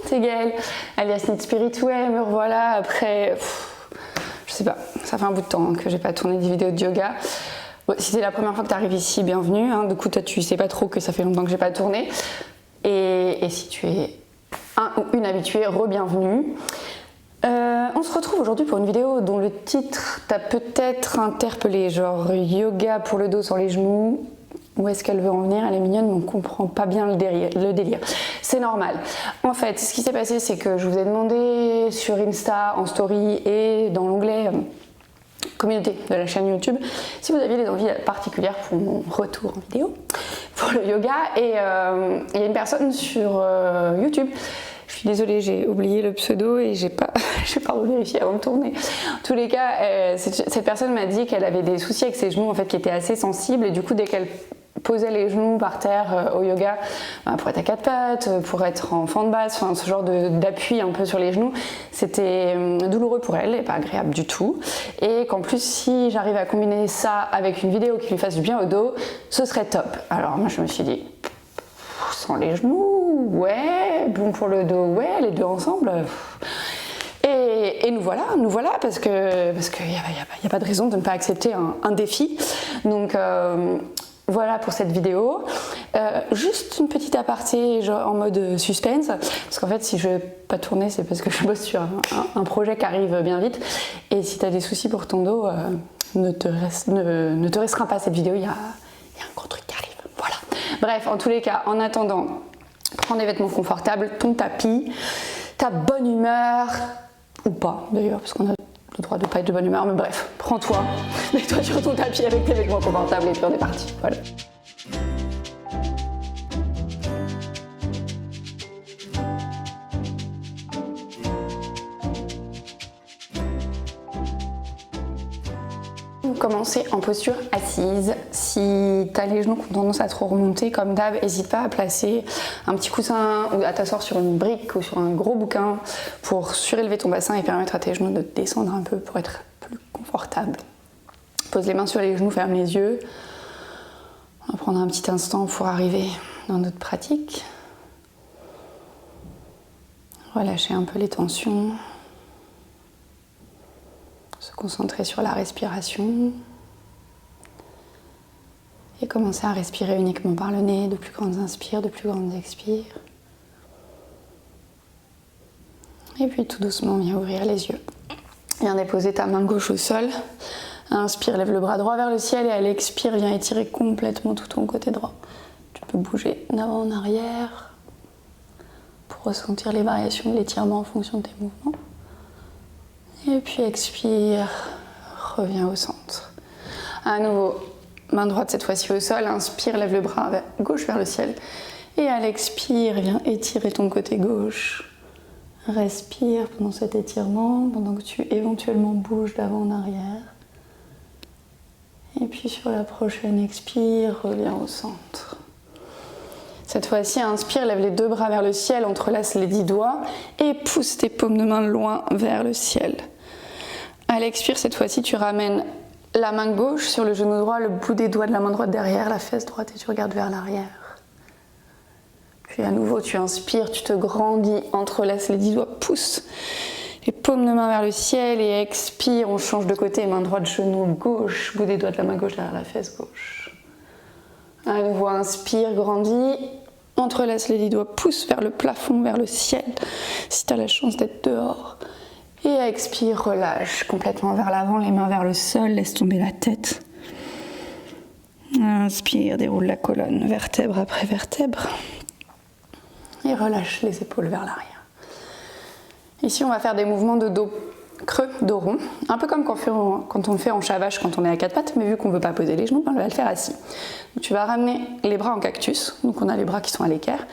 c'est Gaëlle, alias Need Spirit. Ouais, me revoilà après, je sais pas, ça fait un bout de temps que j'ai pas tourné des vidéos de yoga. Bon, si c'est la première fois que tu arrives ici, bienvenue. Du coup, toi, tu sais pas trop que ça fait longtemps que j'ai pas tourné. Et si tu es un ou une habituée, re-bienvenue. On se retrouve aujourd'hui pour une vidéo dont le titre t'a peut-être interpellé, genre yoga pour le dos sur les genoux. Où est-ce qu'elle veut en venir? Elle est mignonne, mais on comprend pas bien le délire. C'est normal. En fait, ce qui s'est passé, c'est que je vous ai demandé sur Insta, en story et dans l'onglet communauté de la chaîne YouTube, si vous aviez des envies particulières pour mon retour en vidéo, pour le yoga. Et il y a une personne sur YouTube. Je suis désolée, j'ai oublié le pseudo et j'ai pas vérifié avant de tourner. En tous les cas, cette personne m'a dit qu'elle avait des soucis avec ses genoux en fait qui étaient assez sensibles et du coup dès qu'elle posait les genoux par terre au yoga, pour être à quatre pattes, pour être en fente basse, enfin ce genre d'appui un peu sur les genoux, c'était douloureux pour elle et pas agréable du tout. Et qu'en plus si j'arrive à combiner ça avec une vidéo qui lui fasse du bien au dos, ce serait top. Alors moi je me suis dit, sans les genoux, ouais, bon pour le dos, ouais, les deux ensemble. Et nous voilà parce qu'il n'y a pas de raison de ne pas accepter un défi. Donc voilà pour cette vidéo. Juste une petite aparté genre en mode suspense, parce qu'en fait si je ne vais pas tourner c'est parce que je bosse sur un projet qui arrive bien vite. Et si tu as des soucis pour ton dos, ne te restreins pas à cette vidéo, il y a un gros truc qui arrive. Voilà. Bref, en tous les cas, en attendant, prends des vêtements confortables, ton tapis, ta bonne humeur, ou pas d'ailleurs, parce qu'on a le droit de ne pas être de bonne humeur, mais bref, prends-toi, mets-toi sur ton tapis avec tes vêtements confortables et puis on est parti. Voilà. Commencer en posture assise. Si tu as les genoux qui ont tendance à trop remonter, comme d'hab, n'hésite pas à placer un petit coussin ou à t'asseoir sur une brique ou sur un gros bouquin pour surélever ton bassin et permettre à tes genoux de descendre un peu pour être plus confortable. Pose les mains sur les genoux, ferme les yeux. On va prendre un petit instant pour arriver dans notre pratique. Relâcher un peu les tensions. Se concentrer sur la respiration et commencer à respirer uniquement par le nez, de plus grandes inspires, de plus grandes expires. Et puis tout doucement, viens ouvrir les yeux. Viens déposer ta main gauche au sol. Inspire, lève le bras droit vers le ciel et à l'expire, viens étirer complètement tout ton côté droit. Tu peux bouger d'avant en arrière pour ressentir les variations de l'étirement en fonction de tes mouvements. Et puis expire, reviens au centre. À nouveau, main droite cette fois-ci au sol, inspire, lève le bras gauche vers le ciel. Et à l'expire, viens étirer ton côté gauche. Respire pendant cet étirement, pendant que tu éventuellement bouges d'avant en arrière. Et puis sur la prochaine expire, reviens au centre. Cette fois-ci, inspire, lève les deux bras vers le ciel, entrelace les 10 doigts et pousse tes paumes de main loin vers le ciel. À l'expire, cette fois-ci, tu ramènes la main gauche sur le genou droit, le bout des doigts de la main droite derrière, la fesse droite et tu regardes vers l'arrière. Puis à nouveau, tu inspires, tu te grandis, entrelace les 10 doigts, pousse les paumes de main vers le ciel et expire, on change de côté, main droite, genou gauche, bout des doigts de la main gauche derrière la fesse gauche. À nouveau, inspire, grandis, entrelace les 10 doigts, pousse vers le plafond, vers le ciel, si tu as la chance d'être dehors. Et expire, relâche complètement vers l'avant, les mains vers le sol, laisse tomber la tête. Inspire, déroule la colonne, vertèbre après vertèbre. Et relâche les épaules vers l'arrière. Ici, on va faire des mouvements de dos creux, dos rond, un peu comme quand on le fait en chavage quand on est à quatre pattes, mais vu qu'on ne veut pas poser les genoux, on va le faire assis. Donc, tu vas ramener les bras en cactus, donc on a les bras qui sont à l'équerre.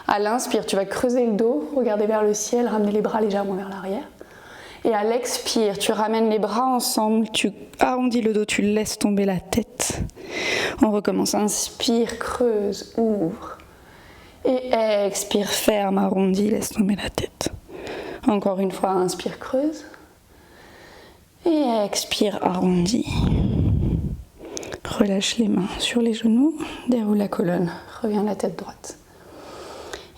À l'inspire, tu vas creuser le dos, regarder vers le ciel, ramener les bras légèrement vers l'arrière. Et à l'expire, tu ramènes les bras ensemble, tu arrondis le dos, tu laisses tomber la tête. On recommence, inspire, creuse, ouvre. Et expire, ferme, arrondis, laisse tomber la tête. Encore une fois, inspire, creuse. Et expire, arrondis. Relâche les mains sur les genoux, déroule la colonne, reviens la tête droite.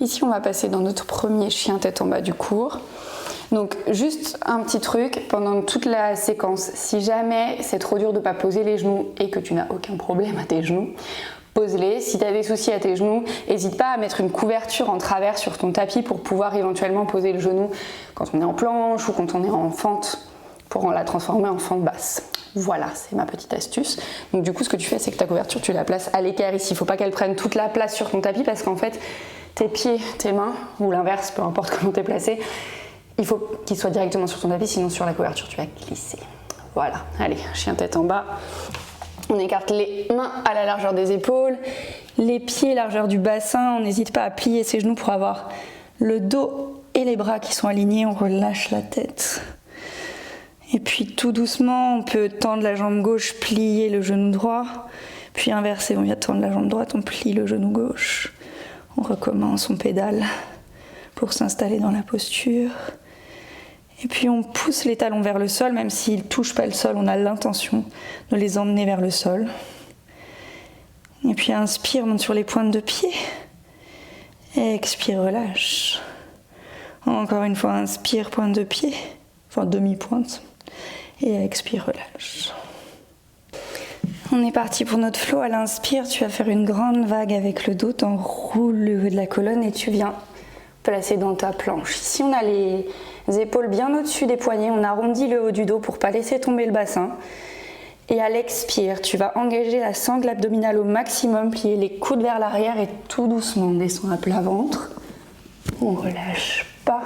Ici, on va passer dans notre premier chien tête en bas du cours. Donc juste un petit truc, pendant toute la séquence, si jamais c'est trop dur de ne pas poser les genoux et que tu n'as aucun problème à tes genoux, pose-les. Si tu as des soucis à tes genoux, n'hésite pas à mettre une couverture en travers sur ton tapis pour pouvoir éventuellement poser le genou quand on est en planche ou quand on est en fente, pour la transformer en fente basse. Voilà, c'est ma petite astuce. Donc du coup, ce que tu fais, c'est que ta couverture, tu la places à l'équerre ici. Il ne faut pas qu'elle prenne toute la place sur ton tapis parce qu'en fait, tes pieds, tes mains, ou l'inverse, peu importe comment tu es placé, il faut qu'ils soient directement sur ton tapis, sinon sur la couverture, tu vas glisser. Voilà, allez, chien tête en bas. On écarte les mains à la largeur des épaules, les pieds largeur du bassin. On n'hésite pas à plier ses genoux pour avoir le dos et les bras qui sont alignés. On relâche la tête. Et puis tout doucement, on peut tendre la jambe gauche, plier le genou droit. Puis inverser, on vient tendre la jambe droite, on plie le genou gauche. On recommence, on pédale pour s'installer dans la posture. Et puis on pousse les talons vers le sol, même s'ils ne touchent pas le sol, on a l'intention de les emmener vers le sol. Et puis inspire, monte sur les pointes de pied. Expire, relâche. Encore une fois, inspire, pointe de pied, enfin demi-pointe. Et expire, relâche. On est parti pour notre flow. À l'inspire, tu vas faire une grande vague avec le dos, t'enroules le haut de la colonne et tu viens placer dans ta planche. Ici, on a les épaules bien au-dessus des poignets, on arrondit le haut du dos pour ne pas laisser tomber le bassin. Et à l'expire, tu vas engager la sangle abdominale au maximum, plier les coudes vers l'arrière et tout doucement, on descend à plat ventre. On relâche pas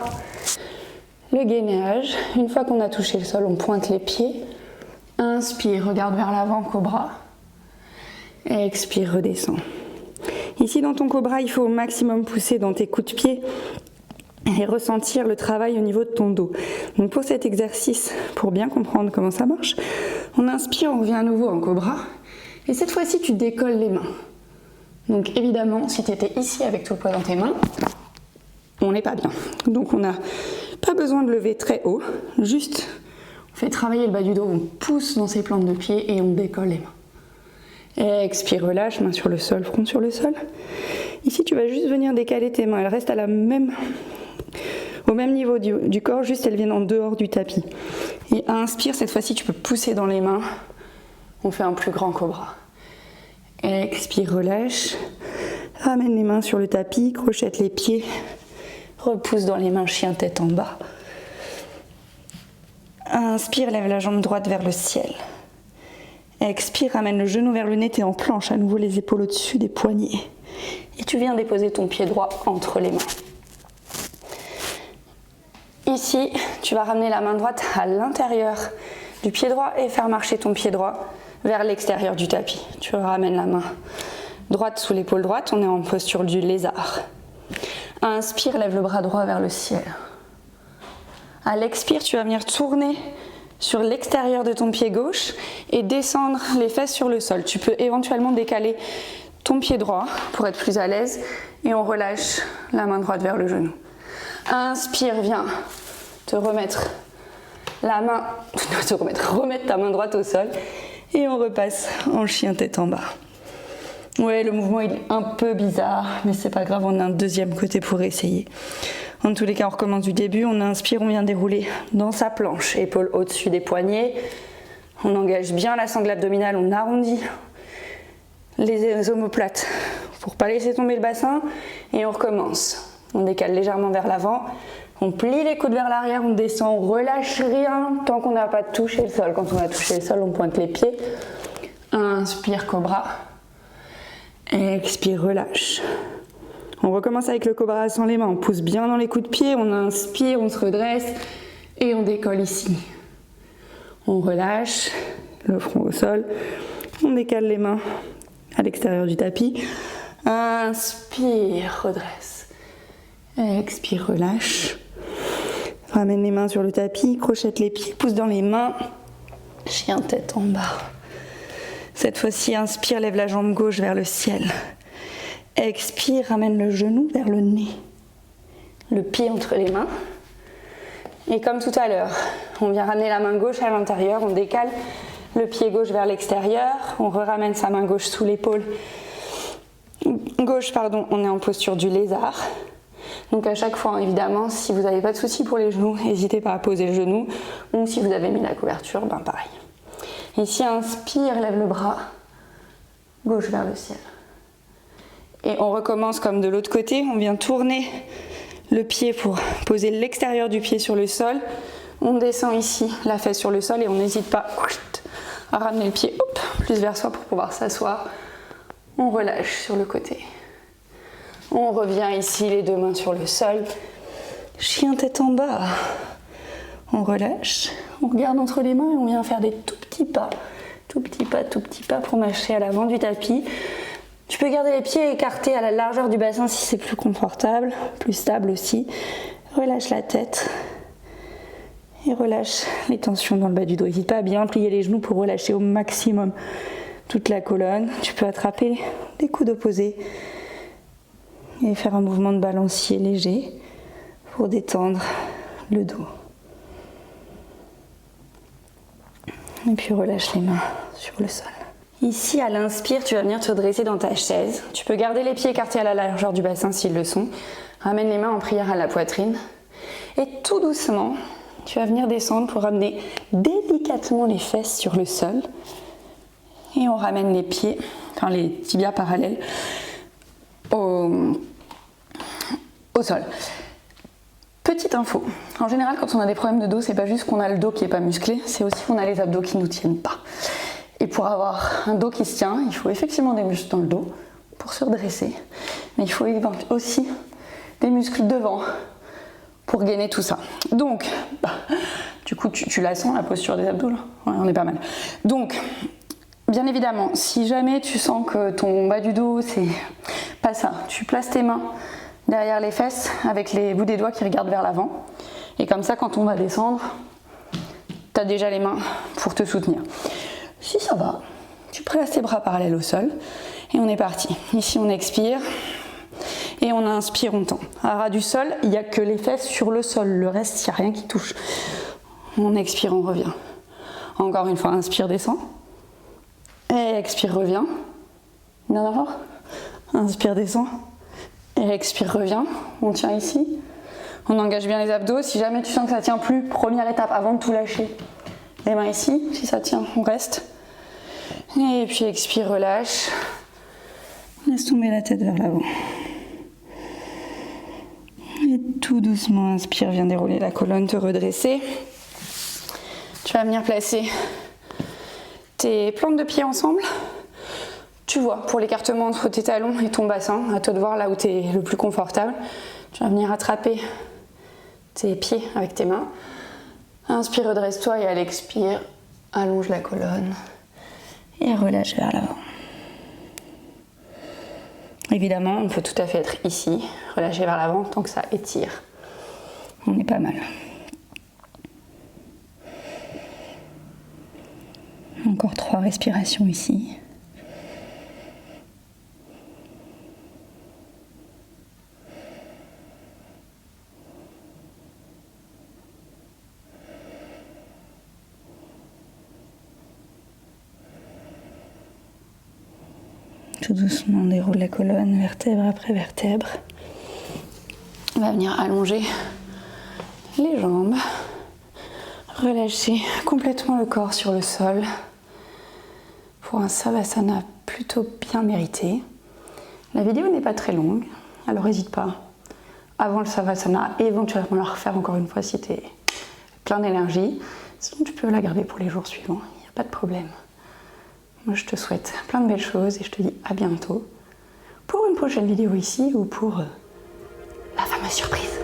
le gainage. Une fois qu'on a touché le sol, on pointe les pieds. Inspire, regarde vers l'avant, cobra. Expire, redescend. Ici, dans ton cobra, il faut au maximum pousser dans tes coups de pied et ressentir le travail au niveau de ton dos. Donc pour cet exercice, pour bien comprendre comment ça marche, on inspire, on revient à nouveau en cobra. Et cette fois-ci, tu décolles les mains. Donc évidemment, si tu étais ici avec tout le poids dans tes mains, on n'est pas bien. Donc on n'a pas besoin de lever très haut, juste on fait travailler le bas du dos, on pousse dans ses plantes de pied et on décolle les mains. Expire, relâche, main sur le sol, front sur le sol. Ici, tu vas juste venir décaler tes mains, elles restent au même niveau du corps, juste elles viennent en dehors du tapis. Et inspire, cette fois-ci, tu peux pousser dans les mains. On fait un plus grand cobra. Expire, relâche. Ramène les mains sur le tapis, crochette les pieds. Repousse dans les mains, chien tête en bas. Inspire, lève la jambe droite vers le ciel. Expire, ramène le genou vers le nez, t'es en planche, à nouveau les épaules au-dessus des poignets. Et tu viens déposer ton pied droit entre les mains. Ici, tu vas ramener la main droite à l'intérieur du pied droit et faire marcher ton pied droit vers l'extérieur du tapis. Tu ramènes la main droite sous l'épaule droite, on est en posture du lézard. Inspire, lève le bras droit vers le ciel. À l'expire, tu vas venir tourner sur l'extérieur de ton pied gauche et descendre les fesses sur le sol. Tu peux éventuellement décaler ton pied droit pour être plus à l'aise et on relâche la main droite vers le genou. Inspire, viens te remettre remettre ta main droite au sol et on repasse en chien tête en bas. Ouais, le mouvement il est un peu bizarre, mais c'est pas grave, on a un deuxième côté pour essayer. En tous les cas, on recommence du début, on inspire, on vient dérouler dans sa planche, épaules au-dessus des poignets. On engage bien la sangle abdominale, on arrondit les omoplates pour pas laisser tomber le bassin et on recommence. On décale légèrement vers l'avant, on plie les coudes vers l'arrière, on descend, on relâche rien tant qu'on n'a pas touché le sol. Quand on a touché le sol, on pointe les pieds. Inspire, cobra. Expire, relâche. On recommence avec le cobra sans les mains, on pousse bien dans les coups de pied, on inspire, on se redresse et on décolle ici. On relâche, le front au sol, on décale les mains à l'extérieur du tapis. Inspire, redresse. Expire, relâche. Ramène les mains sur le tapis, crochette les pieds, pousse dans les mains. Chien tête en bas. Cette fois-ci, inspire, lève la jambe gauche vers le ciel. Expire, ramène le genou vers le nez. Le pied entre les mains. Et comme tout à l'heure, on vient ramener la main gauche à l'intérieur, on décale le pied gauche vers l'extérieur, on ramène sa main gauche sous l'épaule. On est en posture du lézard. Donc à chaque fois, évidemment, si vous n'avez pas de soucis pour les genoux, n'hésitez pas à poser le genou. Ou si vous avez mis la couverture, ben pareil. Ici, inspire, lève le bras gauche vers le ciel. Et on recommence comme de l'autre côté. On vient tourner le pied pour poser l'extérieur du pied sur le sol. On descend ici, la fesse sur le sol et on n'hésite pas à ramener le pied plus vers soi pour pouvoir s'asseoir. On relâche sur le côté. On revient ici, les deux mains sur le sol. Chien tête en bas. On relâche. On regarde entre les mains et on vient faire des tout petits pas. Tout petits pas pour marcher à l'avant du tapis. Tu peux garder les pieds écartés à la largeur du bassin si c'est plus confortable, plus stable aussi. Relâche la tête. Et relâche les tensions dans le bas du dos. N'hésite pas à bien plier les genoux pour relâcher au maximum toute la colonne. Tu peux attraper des coudes opposés et faire un mouvement de balancier léger pour détendre le dos. Et puis relâche les mains sur le sol. Ici, à l'inspire, tu vas venir te dresser dans ta chaise. Tu peux garder les pieds écartés à la largeur du bassin s'ils le sont. Ramène les mains en prière à la poitrine. Et tout doucement, tu vas venir descendre pour ramener délicatement les fesses sur le sol. Et on ramène les pieds, enfin les tibias parallèles au sol. Petite info, en général quand on a des problèmes de dos, c'est pas juste qu'on a le dos qui est pas musclé, c'est aussi qu'on a les abdos qui nous tiennent pas. Et pour avoir un dos qui se tient, il faut effectivement des muscles dans le dos pour se redresser. Mais il faut aussi des muscles devant pour gainer tout ça. Donc, du coup, tu la sens la posture des abdos là ? Ouais, on est pas mal. Donc, bien évidemment, si jamais tu sens que ton bas du dos, c'est pas ça, tu places tes mains derrière les fesses avec les bouts des doigts qui regardent vers l'avant. Et comme ça, quand on va descendre, tu as déjà les mains pour te soutenir. Si ça va, tu places tes bras parallèles au sol et on est parti. Ici, on expire et on inspire, on tend. À ras du sol, il n'y a que les fesses sur le sol. Le reste, il n'y a rien qui touche. On expire, on revient. Encore une fois, inspire, descend. Et expire, revient. Bien d'accord ? Inspire, descend. Et expire, revient. On tient ici. On engage bien les abdos. Si jamais tu sens que ça ne tient plus, première étape, avant de tout lâcher. Les mains ici. Si ça tient, on reste. Et puis expire, relâche. Laisse tomber la tête vers l'avant. Et tout doucement, inspire, viens dérouler la colonne, te redresser. Tu vas venir placer tes plantes de pied ensemble. Tu vois, pour l'écartement entre tes talons et ton bassin, à toi de voir là où tu es le plus confortable. Tu vas venir attraper tes pieds avec tes mains. Inspire, redresse-toi et à l'expire, allonge la colonne et relâche vers l'avant. Évidemment, on peut tout à fait être ici, relâcher vers l'avant tant que ça étire. On est pas mal. Encore 3 respirations ici. Tout doucement, on déroule la colonne, vertèbre après vertèbre. On va venir allonger les jambes. Relâcher complètement le corps sur le sol. Pour un Savasana plutôt bien mérité. La vidéo n'est pas très longue, alors n'hésite pas. Avant le Savasana, éventuellement la refaire encore une fois si tu es plein d'énergie. Sinon, tu peux la garder pour les jours suivants, il n'y a pas de problème. Moi, je te souhaite plein de belles choses et je te dis à bientôt pour une prochaine vidéo ici ou pour la fameuse surprise.